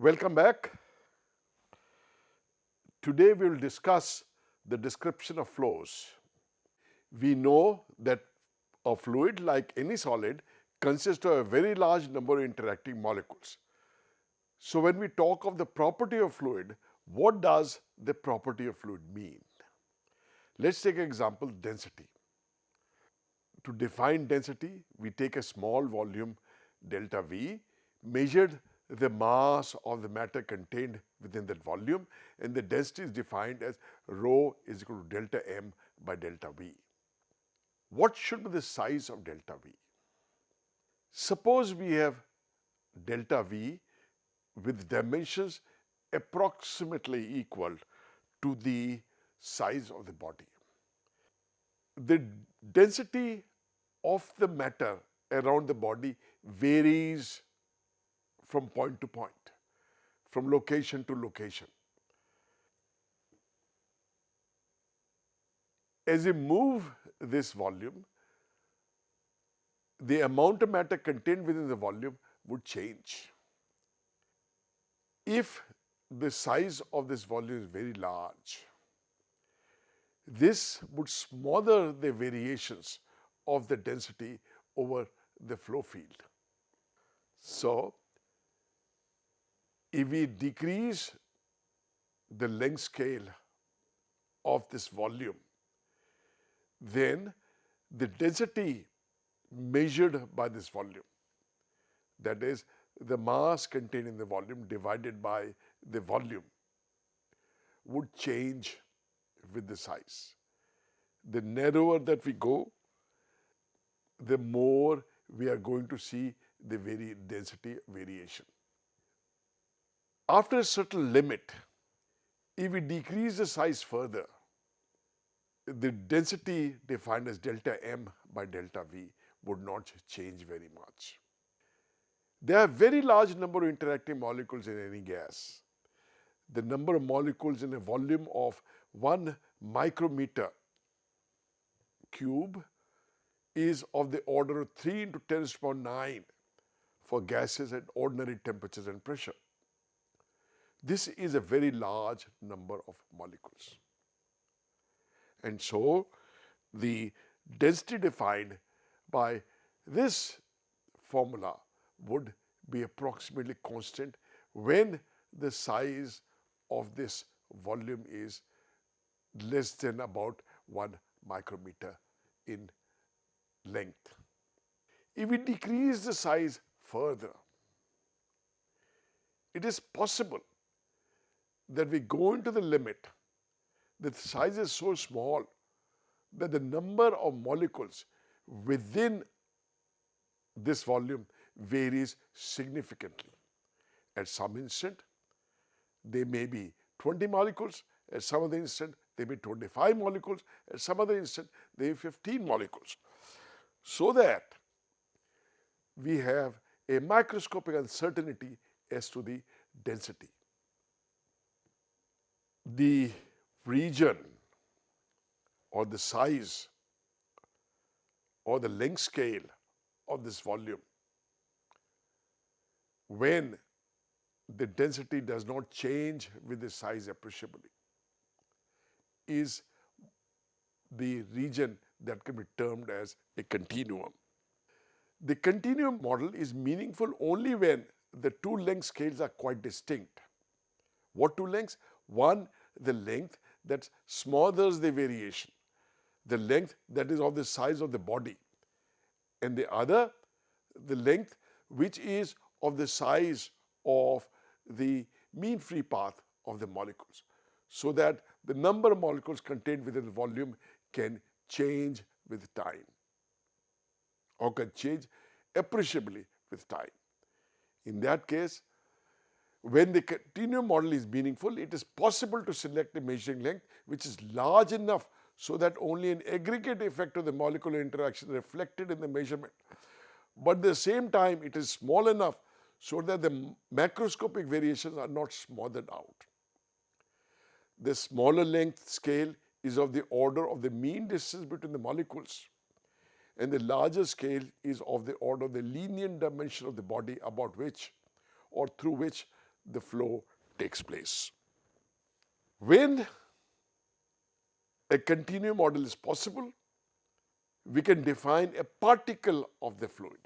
Welcome back. Today we will discuss the description of flows. We know that a fluid, like any solid, consists of a very large number of interacting molecules. So when we talk of the property of fluid, what does the property of fluid mean? Let's take an example, density. To define density, we take a small volume delta V, measured the mass of the matter contained within that volume, and the density is defined as rho is equal to delta M by delta V. What should be the size of delta V? Suppose we have delta V with dimensions approximately equal to the size of the body. The density of the matter around the body varies from point to point, from location to location. As you move this volume, the amount of matter contained within the volume would change. If the size of this volume is very large, this would smother the variations of the density over the flow field. So, if we decrease the length scale of this volume, then the density measured by this volume, that is the mass contained in the volume divided by the volume, would change with the size. The narrower that we go, the more we are going to see the density variation. After a certain limit, if we decrease the size further, the density defined as delta M by delta V would not change very much. There are very large number of interacting molecules in any gas. The number of molecules in a volume of 1 micrometer cube is of the order of 3 into 10 to the power 9 for gases at ordinary temperatures and pressure. This is a very large number of molecules. And so, the density defined by this formula would be approximately constant when the size of this volume is less than about 1 micrometer in length. If we decrease the size further, it is possible that we go into the limit. The size is so small that the number of molecules within this volume varies significantly. At some instant, there may be 20 molecules. At some other instant, there may be 25 molecules. At some other instant, there may be 15 molecules. So that we have a microscopic uncertainty as to the density. The region or the size or the length scale of this volume, when the density does not change with the size appreciably, is the region that can be termed as a continuum. The continuum model is meaningful only when the two length scales are quite distinct. What two lengths? One, the length that smothers the variation, the length that is of the size of the body, and the other, the length which is of the size of the mean free path of the molecules, so that the number of molecules contained within the volume can change with time or can change appreciably with time. In that case, when the continuum model is meaningful, it is possible to select a measuring length which is large enough so that only an aggregate effect of the molecular interaction is reflected in the measurement. But at the same time, it is small enough so that the macroscopic variations are not smothered out. The smaller length scale is of the order of the mean distance between the molecules, and the larger scale is of the order of the linear dimension of the body about which or through which the flow takes place. When a continuum model is possible, we can define a particle of the fluid.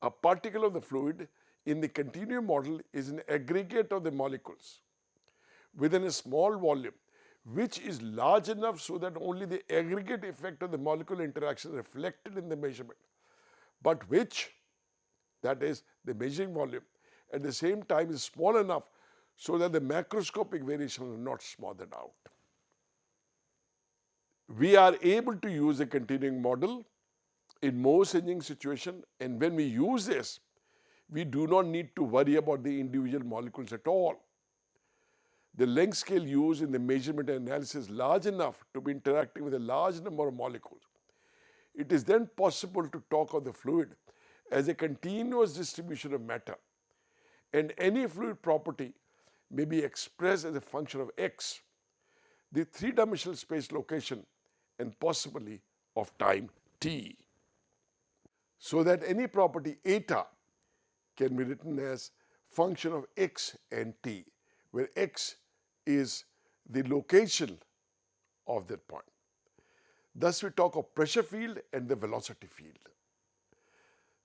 A particle of the fluid in the continuum model is an aggregate of the molecules within a small volume, which is large enough so that only the aggregate effect of the molecular interaction is reflected in the measurement, but which, that is the measuring volume, at the same time is small enough so that the macroscopic variations are not smothered out. We are able to use a continuum model in most engineering situations, and when we use this, we do not need to worry about the individual molecules at all. The length scale used in the measurement and analysis is large enough to be interacting with a large number of molecules. It is then possible to talk of the fluid as a continuous distribution of matter, and any fluid property may be expressed as a function of x, the three-dimensional space location, and possibly of time t, so that any property eta can be written as function of x and t, where x is the location of that point. Thus, we talk of pressure field and the velocity field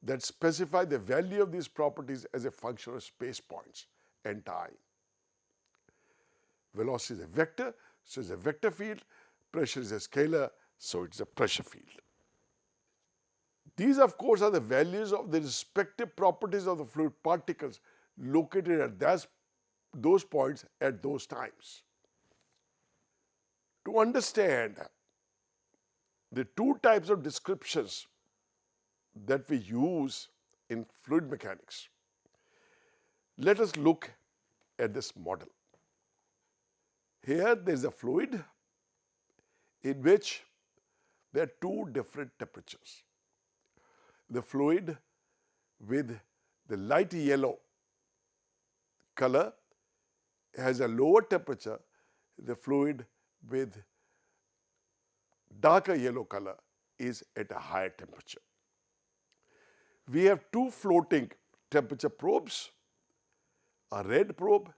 that specify the value of these properties as a function of space points and time. Velocity is a vector, so it's a vector field. Pressure is a scalar, so it's a pressure field. These, of course, are the values of the respective properties of the fluid particles located at those points at those times. To understand the two types of descriptions that we use in fluid mechanics, let us look at this model. Here there is a fluid in which there are two different temperatures. The fluid with the light yellow color has a lower temperature. The fluid with darker yellow color is at a higher temperature. We have two floating temperature probes, a red probe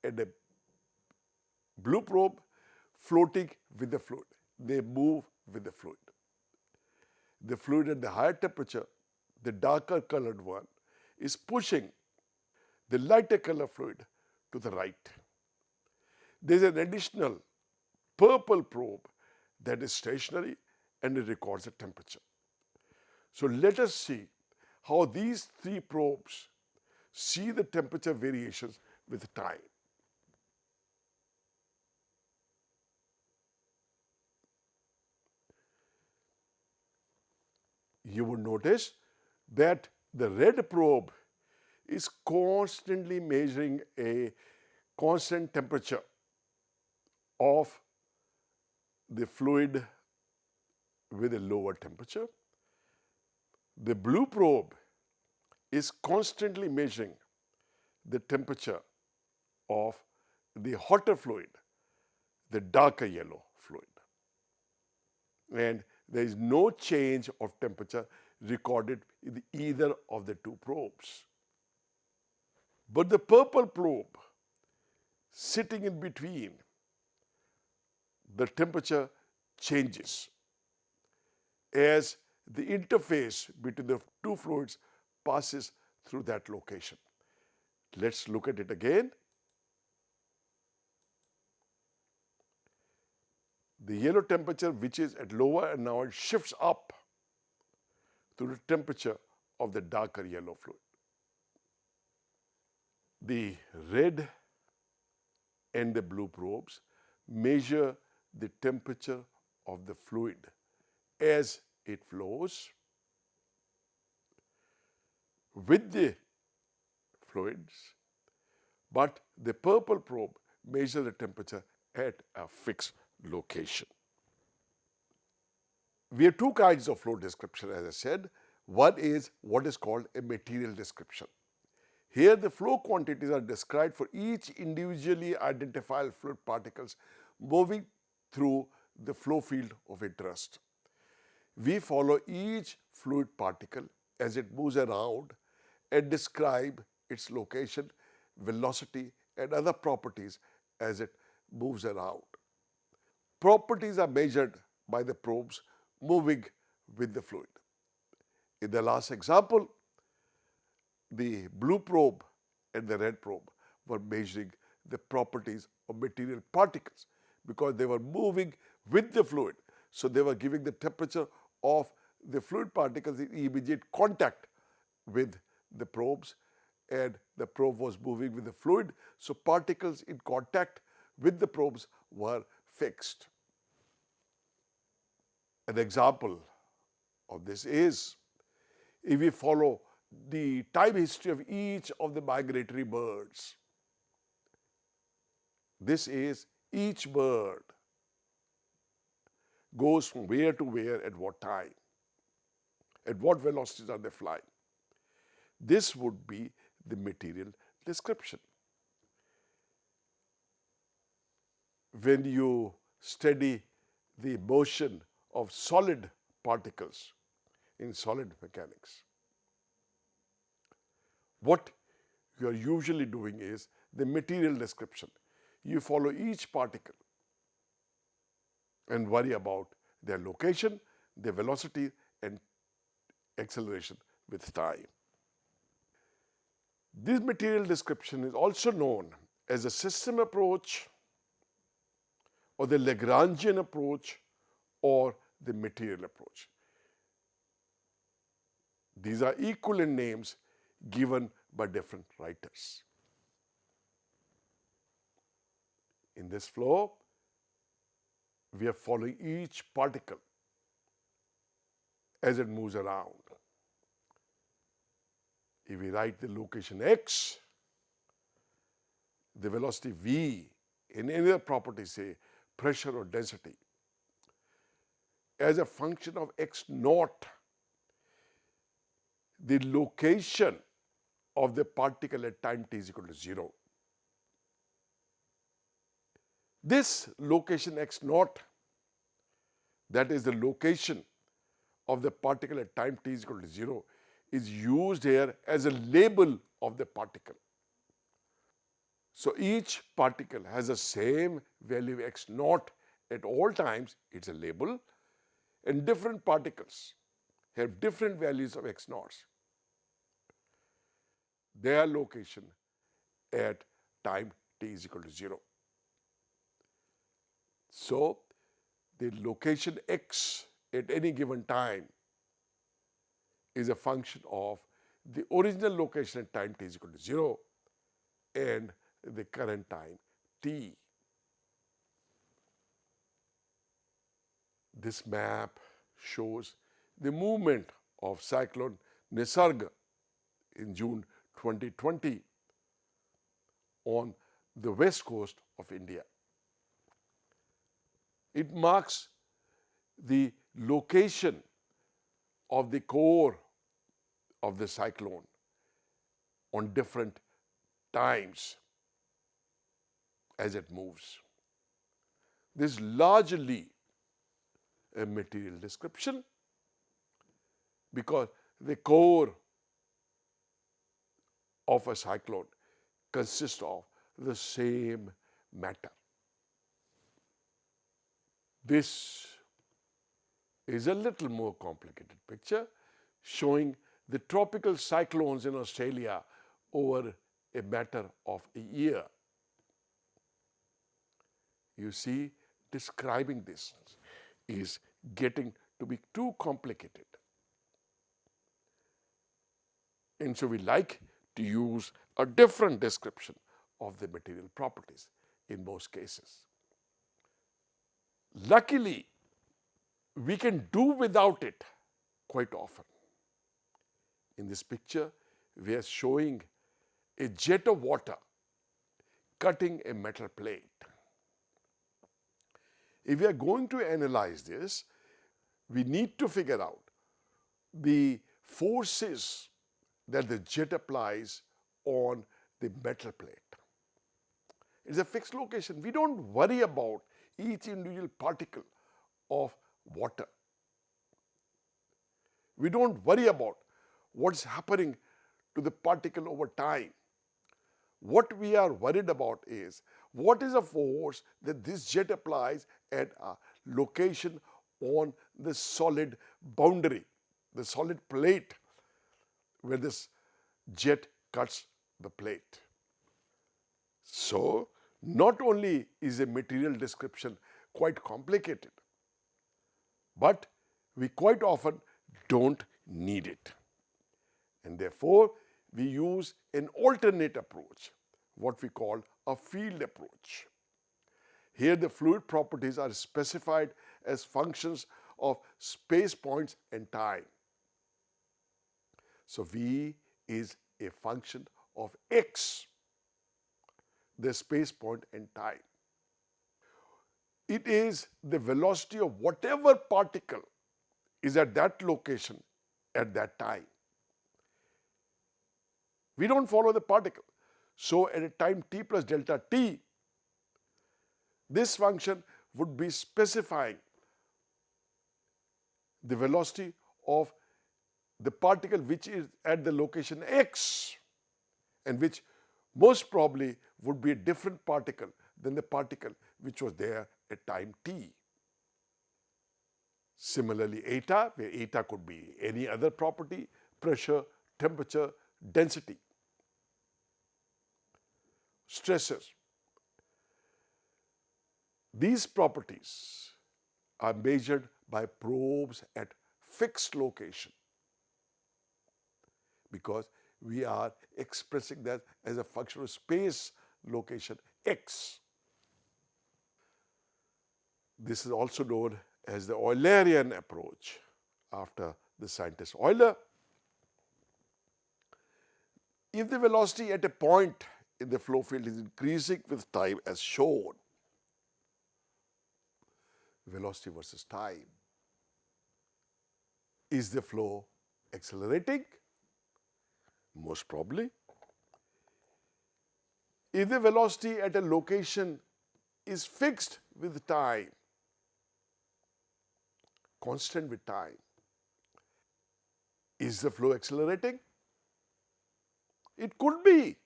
and a blue probe floating with the fluid. They move with the fluid. The fluid at the higher temperature, the darker colored one, is pushing the lighter color fluid to the right. There is an additional purple probe that is stationary and it records the temperature. So let us see how these three probes see the temperature variations with time. You would notice that the red probe is constantly measuring a constant temperature of the fluid with a lower temperature. The blue probe is constantly measuring the temperature of the hotter fluid, the darker yellow fluid. And there is no change of temperature recorded in either of the two probes. But the purple probe sitting in between, the temperature changes as the interface between the two fluids passes through that location. Let's look at it again. The yellow temperature, which is at lower, and now it shifts up to the temperature of the darker yellow fluid. The red and the blue probes measure the temperature of the fluid as it flows with the fluids, but the purple probe measures the temperature at a fixed location. We have two kinds of flow description, as I said. One is what is called a material description. Here the flow quantities are described for each individually identified fluid particles moving through the flow field of interest. We follow each fluid particle as it moves around and describe its location velocity, and other properties as it moves around. Properties are measured by the probes moving with the fluid. In the last example, the blue probe and the red probe were measuring the properties of material particles because they were moving with the fluid. So they were giving the temperature of the fluid particles in immediate contact with the probes, and the probe was moving with the fluid. So particles in contact with the probes were fixed. An example of this is if we follow the time history of each of the migratory birds. This is each bird goes from where to where at what time, at what velocities are they flying. This would be the material description. When you study the motion of solid particles in solid mechanics, what you are usually doing is the material description. You follow each particle and worry about their location, their velocity, and acceleration with time. This material description is also known as the system approach or the Lagrangian approach or the material approach. These are equivalent names given by different writers. In this flow, we are following each particle as it moves around. If we write the location x, the velocity v, in any other property, say pressure or density, as a function of x naught, the location of the particle at time t is equal to 0. This location x naught, that is the location of the particle at time t is equal to 0, is used here as a label of the particle. So each particle has the same value of x naught at all times, it's a label, and different particles have different values of x naughts. Their location at time t is equal to 0. So the location x at any given time is a function of the original location at time t is equal to 0 and the current time t. This map shows the movement of cyclone Nisarga in June 2020 on the west coast of India. It marks the location of the core of the cyclone on different times as it moves. This is largely a material description because the core of a cyclone consists of the same matter. This is a little more complicated picture showing the tropical cyclones in Australia over a matter of a year. You see, describing this is getting to be too complicated. And so we like to use a different description of the material properties in most cases. Luckily, we can do without it quite often. In this picture, we are showing a jet of water cutting a metal plate. If we are going to analyze this, we need to figure out the forces that the jet applies on the metal plate. It's a fixed location. We don't worry about each individual particle of water. We don't worry about what's happening to the particle over time. What we are worried about is what is a force that this jet applies at a location on the solid boundary, the solid plate where this jet cuts the plate. So, not only is a material description quite complicated, but we quite often don't need it. And therefore, we use an alternate approach, what we call a field approach. Here, the fluid properties are specified as functions of space, points, and time. So, V is a function of x, the space, point, and time. It is the velocity of whatever particle is at that location at that time. We don't follow the particle. So, at a time t plus delta t, this function would be specifying the velocity of the particle which is at the location x, and which most probably would be a different particle than the particle which was there at time t. Similarly, eta, where eta could be any other property, pressure, temperature, density, stresses. These properties are measured by probes at fixed location, because we are expressing that as a function of space location x. This is also known as the Eulerian approach after the scientist Euler. If the velocity at a point in the flow field is increasing with time as shown, velocity versus time, is the flow accelerating? Most probably. If the velocity at a location is fixed with time, constant with time, is the flow accelerating? It could be.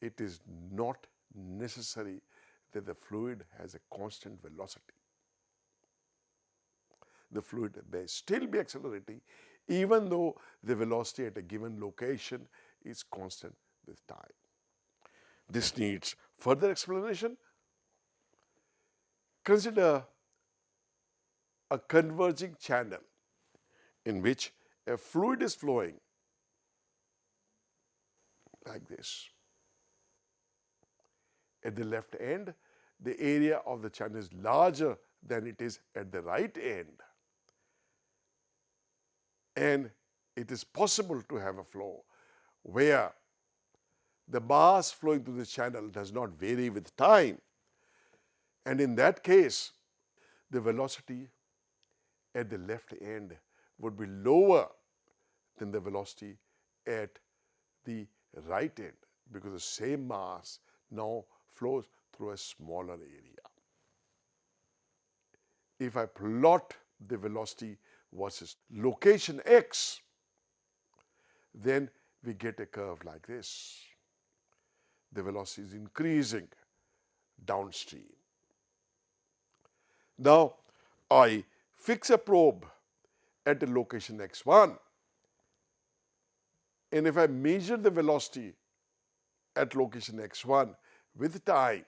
It is not necessary that the fluid has a constant velocity. The fluid may still be accelerating even though the velocity at a given location is constant with time. This needs further explanation. Consider a converging channel in which a fluid is flowing like this. At the left end, the area of the channel is larger than it is at the right end, and it is possible to have a flow where the mass flowing through the channel does not vary with time, and in that case, the velocity at the left end would be lower than the velocity at the right end, because the same mass now flows through a smaller area. If I plot the velocity versus location x, then we get a curve like this. The velocity is increasing downstream. Now, I fix a probe at the location x1, and if I measure the velocity at location x1 with time,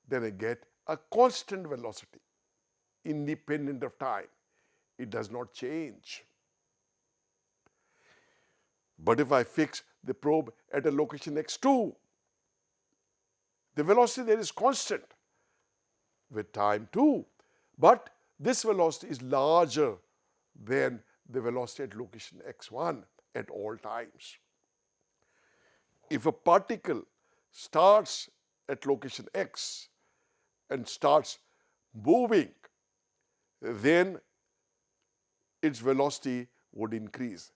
then I get a constant velocity independent of time. It does not change. But if I fix the probe at a location x2, the velocity there is constant with time too, but this velocity is larger than the velocity at location x1 at all times. If a particle starts at location x and starts moving, then its velocity would increase.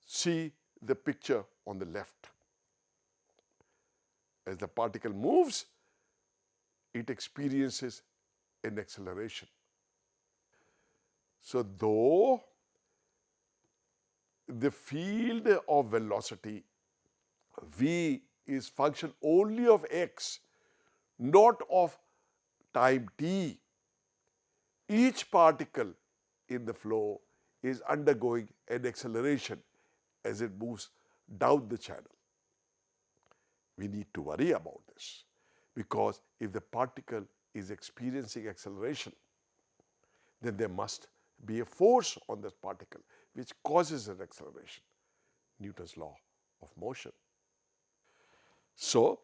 See the picture on the left. As the particle moves, it experiences an acceleration. So, though the field of velocity V is function only of x, not of time t. Each particle in the flow is undergoing an acceleration as it moves down the channel. We need to worry about this, because if the particle is experiencing acceleration, then there must be a force on that particle which causes an acceleration. Newton's law of motion. So,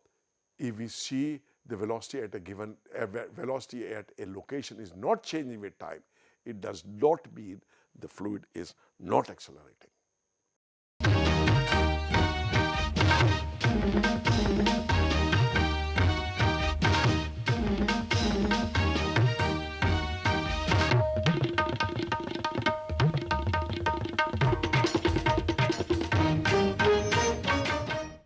if we see the velocity at a given velocity at a location is not changing with time, it does not mean the fluid is not accelerating.